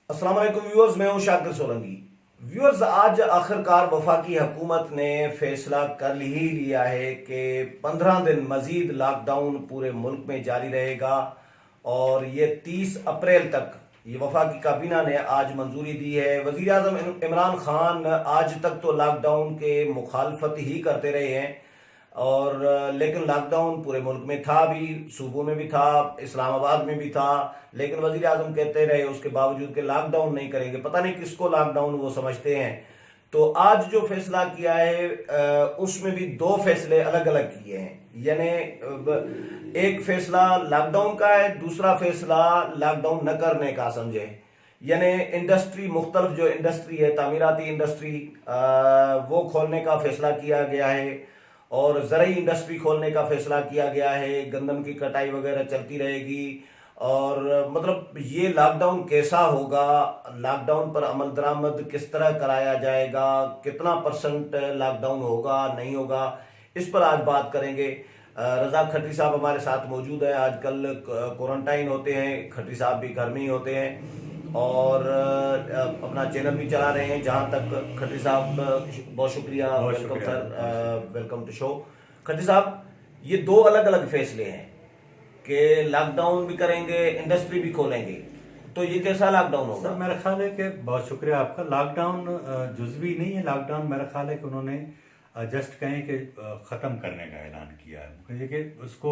अस्सलाम वालेकुम व्यूअर्स, मैं हूं शाकिर सोलंकी। व्यूअर्स, आज आखिरकार वफाकी हुकूमत ने फैसला कर ही लिया है कि 15 दिन मजीद लॉकडाउन पूरे मुल्क में जारी रहेगा और ये 30 अप्रैल तक ये वफाकी काबीना ने आज मंजूरी दी है। वजीर आजम इमरान खान आज तक तो लॉकडाउन के मुखालफत ही करते रहे हैं और लेकिन लॉकडाउन पूरे मुल्क में था, भी सूबों में भी था, इस्लामाबाद में भी था, लेकिन वजीर आजम कहते रहे उसके बावजूद कि लॉकडाउन नहीं करेंगे। पता नहीं किसको लॉकडाउन वो समझते हैं। तो आज जो फैसला किया है उसमें भी दो फैसले अलग अलग किए हैं। यानी एक फैसला लॉकडाउन का है, दूसरा फैसला लॉकडाउन न करने का समझे। यानी इंडस्ट्री, मुख्तलिफ जो इंडस्ट्री है, तामीराती इंडस्ट्री, वो खोलने का फैसला किया गया है और ज़रूरी इंडस्ट्री खोलने का फैसला किया गया है। गंदम की कटाई वगैरह चलती रहेगी और मतलब ये लॉकडाउन कैसा होगा, लॉकडाउन पर अमल दरामद किस तरह कराया जाएगा, कितना परसेंट लॉकडाउन होगा नहीं होगा, इस पर आज बात करेंगे। रजा खट्टी साहब हमारे साथ मौजूद है। आजकल क्वारंटाइन होते हैं, खट्टी साहब भी घर में ही होते हैं और अपना चैनल भी चला रहे हैं। जहां तक खट्टी साहब, बहुत शुक्रिया, welcome sir, welcome to show. Khatti साहब, ये दो अलग अलग फैसले हैं कि लॉकडाउन भी करेंगे, इंडस्ट्री भी खोलेंगे, तो ये कैसा लॉकडाउन होगा? सर, मेरा ख्याल है कि बहुत शुक्रिया आपका। लॉकडाउन जुज़वी नहीं है। लॉकडाउन मेरा ख्याल है कि उन्होंने जस्ट कहें कि ख़त्म करने का ऐलान किया है। ये कि उसको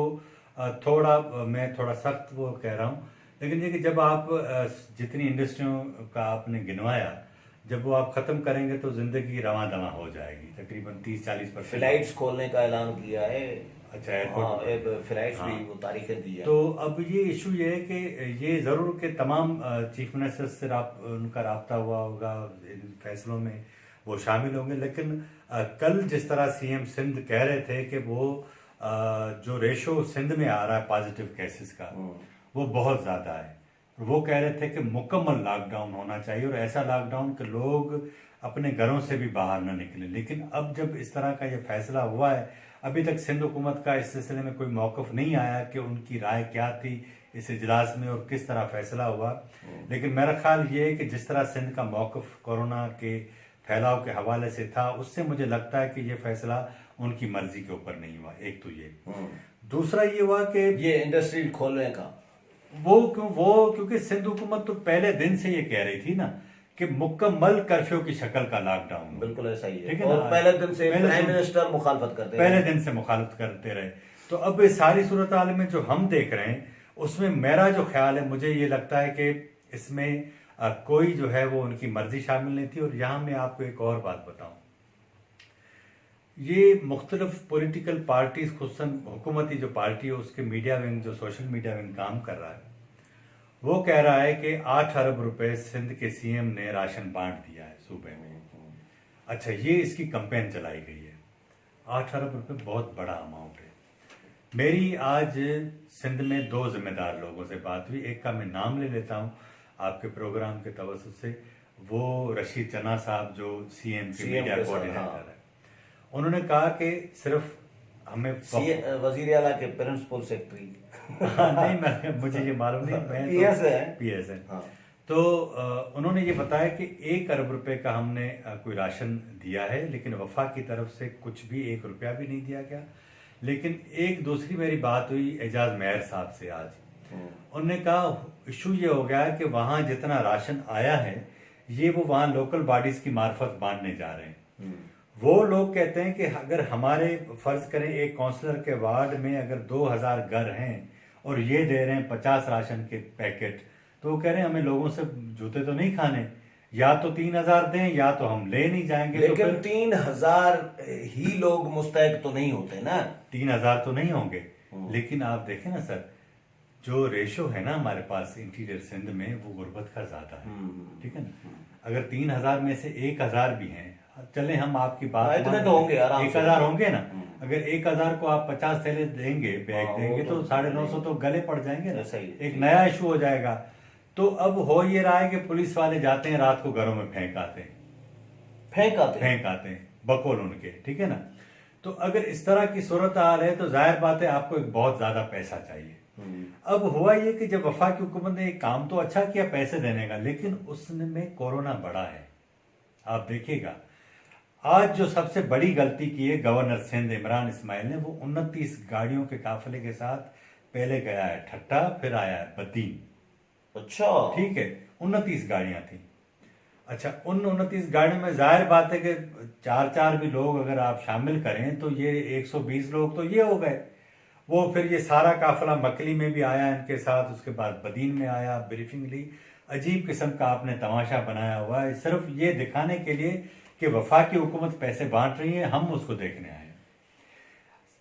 मैं थोड़ा सख्त वो कह रहा हूँ, लेकिन ये कि जब आप जितनी इंडस्ट्रियों का आपने गिनवाया, जब वो आप ख़त्म करेंगे तो ज़िंदगी रवां दवां हो जाएगी। तकरीबन 30-40% फ्लाइट्स खोलने का ऐलान किया है। अच्छा, हाँ, फ्लाइट्स हाँ। भी वो तारीखें दी है। तो अब ये इशू ये है कि ये ज़रूर के तमाम चीफ मिनिस्टर से उनका राब्ता हुआ होगा, इन फैसलों में वो शामिल होंगे। लेकिन कल जिस तरह सीएम सिंध कह रहे थे कि वो जो रेशो सिंध में आ रहा है पॉजिटिव केसेस का, वो बहुत ज़्यादा है। वो कह रहे थे कि मुकम्मल लॉकडाउन होना चाहिए और ऐसा लॉकडाउन कि लोग अपने घरों से भी बाहर न निकले। लेकिन अब जब इस तरह का ये फैसला हुआ है, अभी तक सिंध हुकूमत का इस सिलसिले में कोई मौक़िफ़ नहीं आया कि उनकी राय क्या थी इस इजलास में और किस तरह फैसला हुआ। लेकिन मेरा ख्याल ये है कि जिस तरह सिंध का मौक़िफ़ कोरोना के फैलाव के हवाले से था, उससे मुझे लगता है कि ये फैसला उनकी मर्जी के ऊपर नहीं हुआ। एक तो ये, दूसरा ये हुआ कि ये इंडस्ट्री खोलने का क्योंकि सिंध हुकूमत तो पहले दिन से ये कह रही थी ना कि मुकम्मल कर्फ्यू की शक्ल का लॉकडाउन। बिल्कुल ऐसा ही है, ठीक है और ना? पहले दिन से प्राइम मिनिस्टर मुखालफत करते पहले दिन से मुखालफत करते रहे। तो अब इस सारी सूरत हाल में जो हम देख रहे हैं, उसमें मेरा जो ख्याल है, मुझे ये लगता है कि इसमें कोई जो है वो उनकी मर्जी शामिल नहीं थी। और यहाँ मैं आपको एक और बात बताऊं, ये मुख्तलिफ पॉलिटिकल पार्टीज, खुसूसन हुकूमती जो पार्टी है उसके मीडिया विंग, जो सोशल मीडिया विंग काम कर रहा है, वो कह रहा है कि 8 अरब रुपए सिंध के सीएम ने राशन बांट दिया है सूबे में। अच्छा, ये इसकी कैंपेन चलाई गई है। 8 अरब रुपए बहुत बड़ा अमाउंट है। मेरी आज सिंध में 2 जिम्मेदार लोगों से बात हुई। एक का मैं नाम ले लेता हूँ आपके प्रोग्राम के तवज्जुह से, वो रशीद चन्ना साहब जो सीएम के मीडिया कोऑर्डिनेटर है। उन्होंने कहा कि सिर्फ हमें वजीर आला के प्रिंसिपल सेक्रेटरी नहीं, मुझे ये मालूम नहीं, मैं पीएस है। हाँ। तो उन्होंने ये बताया कि 1 अरब रुपए का हमने कोई राशन दिया है, लेकिन वफा की तरफ से कुछ भी 1 रुपया भी नहीं दिया गया। लेकिन एक दूसरी मेरी बात हुई एजाज मेहर साहब से आज। उन्होंने कहा इशू ये हो गया है कि वहाँ जितना राशन आया है, ये वो वहाँ लोकल बॉडीज की मार्फत बांटने जा रहे हैं। वो लोग कहते हैं कि अगर हमारे फर्ज करें एक काउंसलर के वार्ड में अगर 2000 घर हैं और ये दे रहे हैं 50 राशन के पैकेट, तो वो कह रहे हैं हमें लोगों से जूते तो नहीं खाने, या तो 3000 दें या तो हम ले नहीं जाएंगे। लेकिन तो 3000 ही लोग मुस्तैद तो नहीं होते ना। 3000 तो नहीं होंगे, लेकिन आप देखें ना सर, जो रेशो है ना हमारे पास इंटीरियर सिंध में, वो गुर्बत का ज्यादा है। ठीक है ना? अगर 3000 में से 1000 भी हैं, चले हम आपकी बात, इतने तो होंगे, 1000 होंगे ना। अगर 1000 को आप 50 थैले देंगे, बैग देंगे, तो 950 तो गले पड़ जाएंगे ना। एक नया इशू हो जाएगा। तो अब हो ये रहा है कि पुलिस वाले जाते हैं रात को घरों में फेंक आते हैं बकौल उनके। ठीक है ना? तो अगर इस तरह की सूरत हाल है तो जाहिर बात है आपको एक बहुत ज्यादा पैसा चाहिए। अब हुआ ये कि जब वफाकी हुकूमत ने एक काम तो अच्छा किया पैसे देने का, लेकिन उसमें कोरोना बढ़ा है। आप देखिएगा आज जो सबसे बड़ी गलती की है गवर्नर सिंध इमरान इस्माइल ने, वो 29 गाड़ियों के काफिले के साथ पहले गया है ठट्टा, फिर आया है बद्दीन। अच्छा, ठीक है, 29 गाड़ियां थी। अच्छा, उन 29 गाड़ियों में जाहिर बात है कि चार चार भी लोग अगर आप शामिल करें तो ये 120 लोग तो ये हो गए। वो फिर ये सारा काफिला मकली में भी आया इनके साथ, उसके बाद बदीन में आया, ब्रीफिंग ली। अजीब किस्म का आपने तमाशा बनाया हुआ है सिर्फ ये दिखाने के लिए कि वफाकी हुकूमत पैसे बांट रही है, हम उसको देखने आए।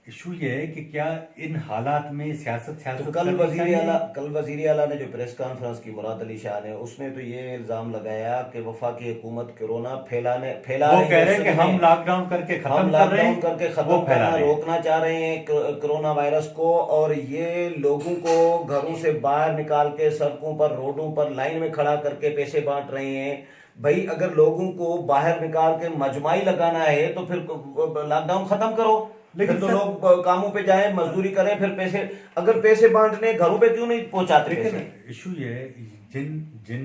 इशू ये है कि क्या इन हालात में सियासत तो करनी चाहिए? कल वजीर आला ने जो प्रेस कॉन्फ्रेंस की, मुराद अली शाह ने, उसने तो ये इल्जाम लगाया कि वफाकी हुकूमत कोरोना फैला वो रही कह है रहे हैं कि सिंध में। हम लॉकडाउन करके हम खत्म कर रहे लॉकडाउन हैं, करके वो खत्म फैला करना रहे हैं। रोकना चाह रहे हैं कोरोना वायरस को, और ये लोगों को घरों से बाहर निकाल के सड़कों पर, रोडों पर लाइन में खड़ा करके पैसे बांट रहे हैं। भाई अगर लोगों को बाहर निकाल के मजमाई लगाना है तो फिर लॉकडाउन खत्म करो, लेकिन फिर तो सर- लोग कामों पे जाएं, मजदूरी करें, फिर पैसे, अगर पैसे बांटने घरों पे क्यों नहीं पहुंचाते लेकिन पैसे? इशू ये है, जिन जिन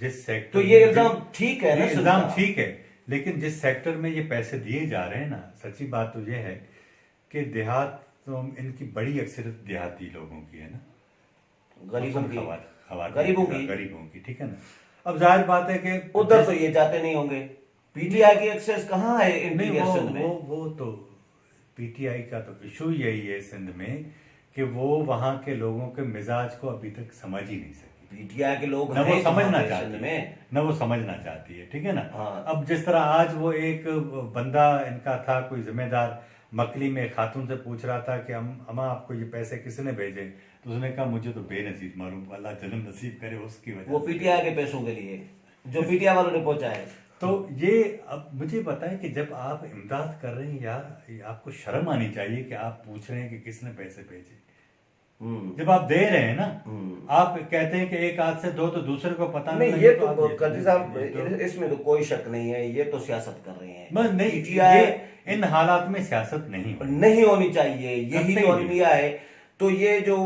जिस सेक्टर तो ये में- इल्जाम ठीक है ना? ये इल्जाम सिर्फ ठीक है, लेकिन जिस सेक्टर में ये पैसे दिए जा रहे हैं ना, सच्ची बात तो ये है कि देहात तो इनकी बड़ी अक्सरियत देहाती लोगों की है ना, गरीबों की, गरीबों की, ठीक है ना। अब जाहिर बात है कि उधर तो ये जाते नहीं होंगे। पीटीआई की एक्सेस कहाँ है नहीं, इंटीरियर सिंध में? वो तो पीटीआई का तो इशू यही है सिंध में कि वो वहां के लोगों के मिजाज को अभी तक समझ ही नहीं सकी। पीटीआई के लोग न वो हैं समझना कहाँ पे चाहती सिंध है, में? न वो समझना चाहती है, ठीक है ना। हाँ। अब जिस तरह आज वो एक बंदा इनका था, कोई जिम्मेदार मकली में खातून से पूछ रहा था कि अम्मा आपको ये पैसे किसने भेजे, तो उसने कहा मुझे तो बेनसीब मालूम, अल्लाह जन्म नसीब करे उसकी वजह वो से। पीटीआई के पैसों के लिए जो पीटीआई वालों ने पहुंचाए। तो ये अब मुझे बताएं कि जब आप इमदाद कर रहे हैं यार, ये आपको शर्म आनी चाहिए कि आप पूछ रहे हैं कि किसने पैसे भेजे। जब आप दे रहे हैं ना, आप कहते हैं कि एक हाथ से दो तो दूसरे को पता नहीं, नहीं ये लगे, तो आप कदी साहब, ये तो- इसमें तो कोई शक नहीं है, ये तो सियासत कर रहे हैं। बस नहीं, पीटीआई ये इन हालात में सियासत नहीं होनी चाहिए, यही करते तो ही नहीं। अलमिया है। तो ये जो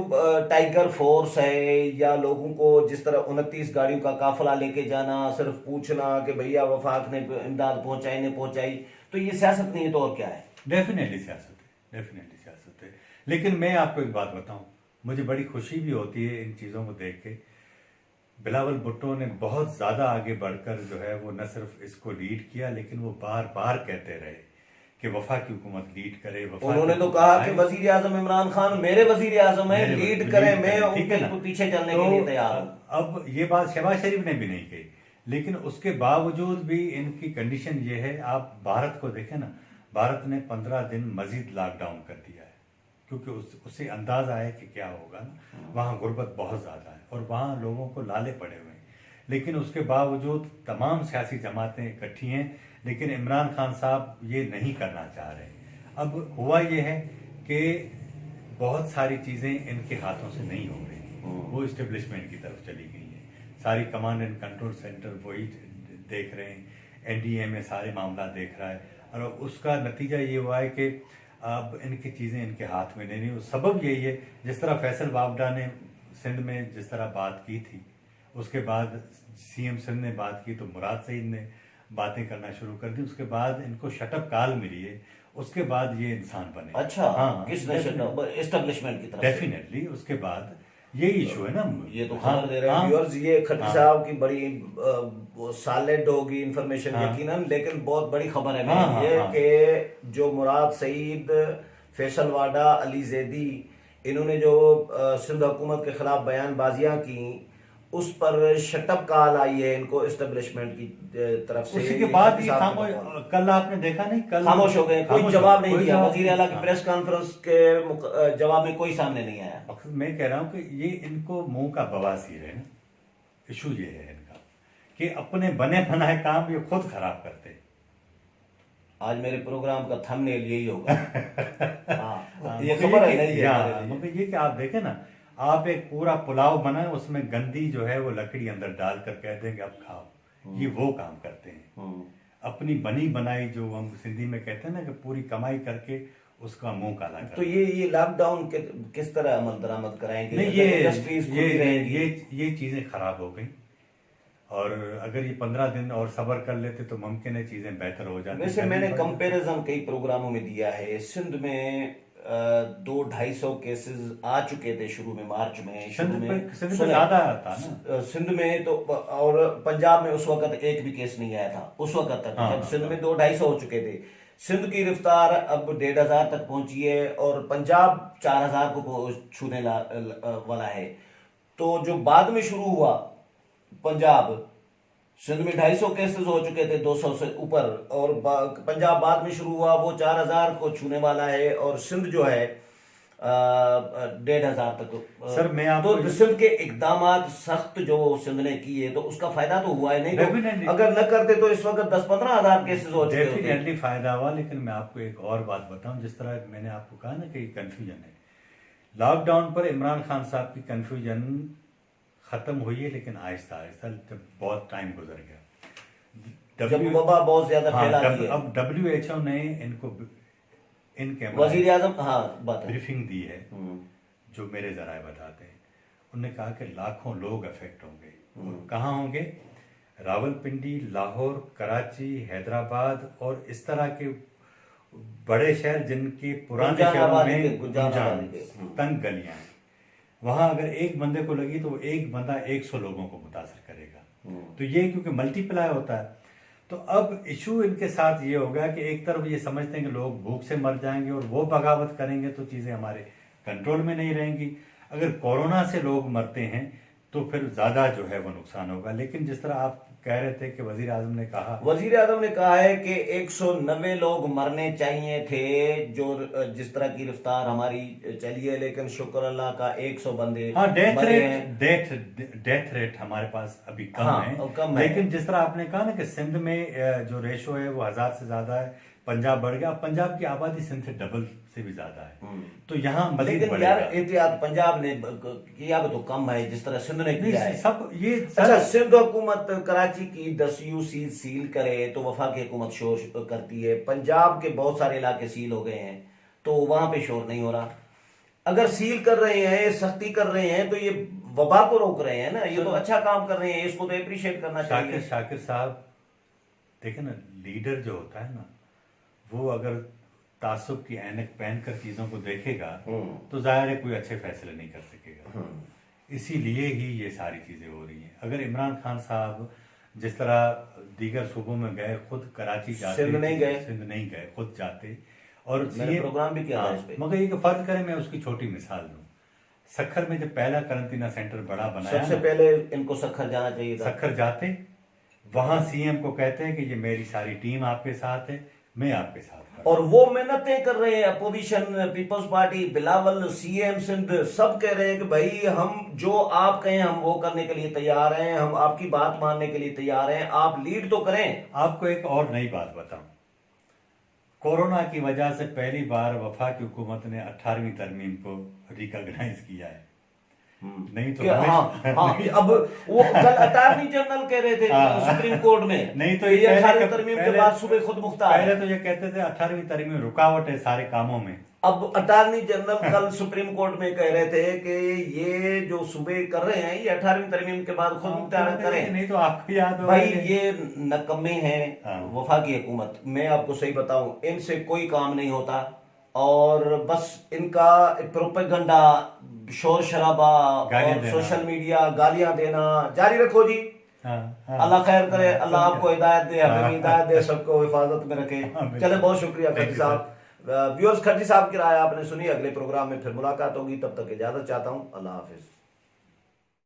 टाइगर फोर्स है, या लोगों को जिस तरह 29 गाड़ियों का काफिला लेके जाना, सिर्फ पूछना कि भैया वफाक ने इमदाद पहुंचाई नहीं पहुंचाई, तो ये सियासत नहीं है तो और क्या है? डेफिनेटली सियासत है, डेफिनेटली सियासत है। लेकिन मैं आपको एक बात बताऊं, मुझे बड़ी खुशी भी होती है इन चीज़ों को देख के। बिलावल भुट्टो ने बहुत ज़्यादा आगे बढ़कर जो है वो न सिर्फ इसको लीड किया, लेकिन वो बार बार कहते रहे कि वफाकी हुकूमत लीड करे। उन्होंने तो कहा कि वजीर आजम इमरान खान मेरे वजीर आजम है, लीड करें, मैं उनके पीछे चलने के लिए तैयार हूं। अब ये बात शहबाज शरीफ ने भी नहीं कही, लेकिन उसके बावजूद भी इनकी कंडीशन ये है। आप भारत को देखें ना, भारत ने 15 दिन मजीद लॉकडाउन कर दिया है, क्योंकि उससे अंदाजा है कि क्या होगा ना, वहाँ गुर्बत बहुत ज़्यादा है और वहाँ लोगों को लाले पड़े हुए हैं। लेकिन उसके बावजूद तमाम सियासी जमातें इकट्ठी हैं, लेकिन इमरान खान साहब ये नहीं करना चाह रहे। अब हुआ ये है कि बहुत सारी चीज़ें इनके हाथों से नहीं हो रही, वो इस्टेब्लिशमेंट की तरफ चली गई हैं। सारी कमांड एंड कंट्रोल सेंटर वही देख रहे हैं, एनडीए में सारे मामला देख रहा है, और उसका नतीजा ये हुआ है कि अब इनकी चीज़ें इनके हाथ में नहीं। वो सबब यही है, जिस तरह फैसल वावडा ने सिंध में जिस तरह बात की थी, उसके बाद सीएम सिंध ने बात की तो मुराद सईद ने बातें करना शुरू कर दी, उसके बाद इनको शटअप कॉल मिली है, उसके बाद ये इंसान बने। अच्छा, हाँ, किसने एस्टेब्लिशमेंट की तरफ? डेफिनेटली उसके बाद ये इशू है ना, ये तो हाँ, खबर दे रहे हैं हाँ, व्यूअर्स, ये खट्टी हाँ, साहब की बड़ी सॉलिड होगी इंफॉर्मेशन हाँ, यकीनन, लेकिन बहुत बड़ी खबर है हाँ, हाँ, ये हाँ, कि जो मुराद सईद, फैसल वाडा, अली जैदी, इन्होंने जो सिंध हुकूमत के खिलाफ बयानबाजियां की, उस पर शटअप कॉल आई है इनको एस्टेब्लिशमेंट की तरफ से। उसी के बाद ये कल आपने देखा नहीं, कल खामोश हो गए, कोई जवाब नहीं दिया। जवाब वजीर आला की हाँ। प्रेस कॉन्फ्रेंस के जवाब में कोई सामने नहीं आया। मैं कह रहा हूं कि ये इनको मुंह का बवासीर है ना, इशू ये है इनका कि अपने बने बनाए काम ये खुद खराब करते हैं। आज मेरे प्रोग्राम का थंबनेल यही होगा। हाँ, ये खबर है नहीं है मेरे लिए। मगर ये कि आप देखें ना, आप एक पूरा पुलाव बनाए, उसमें गंदी जो है वो लकड़ी अंदर डालकर कह देंगे अब खाओ, ये वो काम करते हैं। अपनी बनी बनाई, जो हम सिंधी में कहते हैं ना कि पूरी कमाई करके उसका मुंह काला कर तो ये लॉकडाउन किस तरह अमल दरामद कराएंगे? नहीं, अगर इंडस्ट्रीज खुली रहेंगी? ये चीजें खराब हो गई, और अगर ये 15 दिन और सब्र कर लेते तो मुमकिन है चीजें बेहतर हो जाती। वैसे मैंने कंपैरिजन कई प्रोग्रामों में दिया है। सिंध में 200-250 केसेस आ चुके थे शुरू में, मार्च में। सिंध में ज्यादा था ना, सिंध में तो, और पंजाब में उस वक्त एक भी केस नहीं आया था उस वक्त तक, जब सिंध में 200-250 हो चुके थे। सिंध की रफ्तार अब 1500 तक पहुंची है और पंजाब 4000 को छूने वाला है। तो जो बाद में शुरू हुआ पंजाब, सिंध में 250 केसेस हो चुके थे 200 से ऊपर, और पंजाब बाद में शुरू हुआ, वो 4000 को छूने वाला है, और सिंध जो है 1500 तक। सर मैं आपको तो सिंध के इकदाम सख्त जो सिंध ने किए तो उसका फायदा तो हुआ है, नहीं तो अगर न करते तो इस वक्त 10-15 हजार केसेस हो चुके होते। डेफिनेटली फायदा हुआ, लेकिन मैं आपको एक और बात बताऊं, जिस तरह मैंने आपको कहा ना कि कंफ्यूजन है, लॉकडाउन पर इमरान खान साहब की कंफ्यूजन खत्म हुई है, लेकिन आहिस्ता आहिस्ता जब बहुत टाइम गुजर गया, जब वबा बहुत ज्यादा फैला दी है। अब WHO ने इनके वजीर आजम बात ब्रीफिंग दी है, जो मेरे जराए बताते हैं। उन्होंने कहा कि लाखों लोग अफेक्ट होंगे। कहाँ होंगे? रावलपिंडी, लाहौर, कराची, हैदराबाद और इस तरह के बड़े शहर जिनके पुराने शहरों में तंग गलियां हैं, वहां अगर एक बंदे को लगी तो वो एक बंदा 100 लोगों को मुतासर करेगा। तो ये क्योंकि मल्टीप्लाई होता है, तो अब इशू इनके साथ ये होगा कि एक तरफ ये समझते हैं कि लोग भूख से मर जाएंगे और वो बगावत करेंगे तो चीजें हमारे कंट्रोल में नहीं रहेंगी। अगर कोरोना से लोग मरते हैं तो फिर ज्यादा जो है वो नुकसान होगा। लेकिन जिस तरह आप कह रहे थे कि वजीर आजम ने कहा है कि 190 लोग मरने चाहिए थे, जो जिस तरह की रफ्तार हमारी चली है, लेकिन शुक्र अल्लाह का 100 बंदे डेथ रेट हमारे पास अभी कम है। लेकिन जिस तरह आपने कहा ना कि सिंध में जो रेशो है वो 1000 से ज्यादा है, पंजाब बढ़ गया, पंजाब की आबादी सिंध से डबल से भी ज्यादा है, तो यहाँ मजीद लेकिन यार एहतियात पंजाब ने किया तो कम है जिस तरह सिंध ने किया है। सब ये अच्छा, सिंध हुकूमत कराची की 10 UC सील करे तो वफाकी हुकूमत शोर करती है। पंजाब के बहुत सारे इलाके सील हो गए हैं तो वहां पे शोर नहीं हो रहा। अगर सील कर रहे हैं, सख्ती कर रहे हैं, तो ये वबा को रोक रहे हैं ना, ये तो अच्छा काम कर रहे हैं, इसको तो अप्रिशिएट करना चाहिए। शाकिर साहब देखे ना, लीडर जो होता है ना, वो अगर तासुब की ऐनक पहनकर चीजों को देखेगा तो जाहिर है कोई अच्छे फैसले नहीं कर सकेगा। इसीलिए ही ये सारी चीजें हो रही हैं। अगर इमरान खान साहब जिस तरह दीगर सूबों में गए, खुद कराची जाते, सिंध नहीं गए, खुद जाते, और प्रोग्राम भी किया इस पे। मगर ये फर्ज करें, मैं उसकी छोटी मिसाल दूं, सखर में जब पहला करंतना सेंटर बड़ा बनाया, सबसे पहले इनको सखर जाना चाहिए था। सखर जाते, वहां CM को कहते हैं कि ये मेरी सारी टीम आपके साथ है, मैं आपके साथ, और वो मेहनतें कर रहे हैं। Opposition, people's party, Bilawal, CM Sindh सब कह रहे हैं कि भाई हम जो आप कहें हम वो करने के लिए तैयार हैं, हम आपकी बात मानने के लिए तैयार हैं, आप लीड तो करें। आपको एक और नई बात बताऊं, कोरोना की वजह से पहली बार वफाकी हुकूमत ने 18वीं तरमीम को रिकॉग्नाइज किया है। नहीं तो अब वो कल अटॉर्नी जनरल कह रहे थे सुप्रीम कोर्ट में, नहीं तो ये 18वीं तरमीम के बाद सूबे खुद मुख्तार। पहले तो ये कहते थे 18वीं तरमीम रुकावट है सारे कामों में। अब अटॉर्नी जनरल कल सुप्रीम कोर्ट में कह रहे थे कि ये जो सूबे कर रहे हैं ये 18वीं तरमीम के बाद खुद मुख्तार करें। नहीं तो आपको याद भाई ये नकम्मे हैं वफाकी हुकूमत। मैं आपको सही बताऊं, इनसे कोई काम नहीं होता और बस इनका प्रोपेगेंडा, शोर शराबा और सोशल मीडिया, गालियां देना जारी रखो जी। अल्लाह खैर करे, अल्लाह आपको हिदायत दे, हमें हिदायत दे, सबको हिफाजत में रखे। चले, बहुत शुक्रिया खर्ची साहब। व्यूअर्स, खर्ची साहब की राय आपने सुनी। अगले प्रोग्राम में फिर मुलाकात होगी, तब तक इजाजत चाहता हूँ। अल्लाह हाफिज।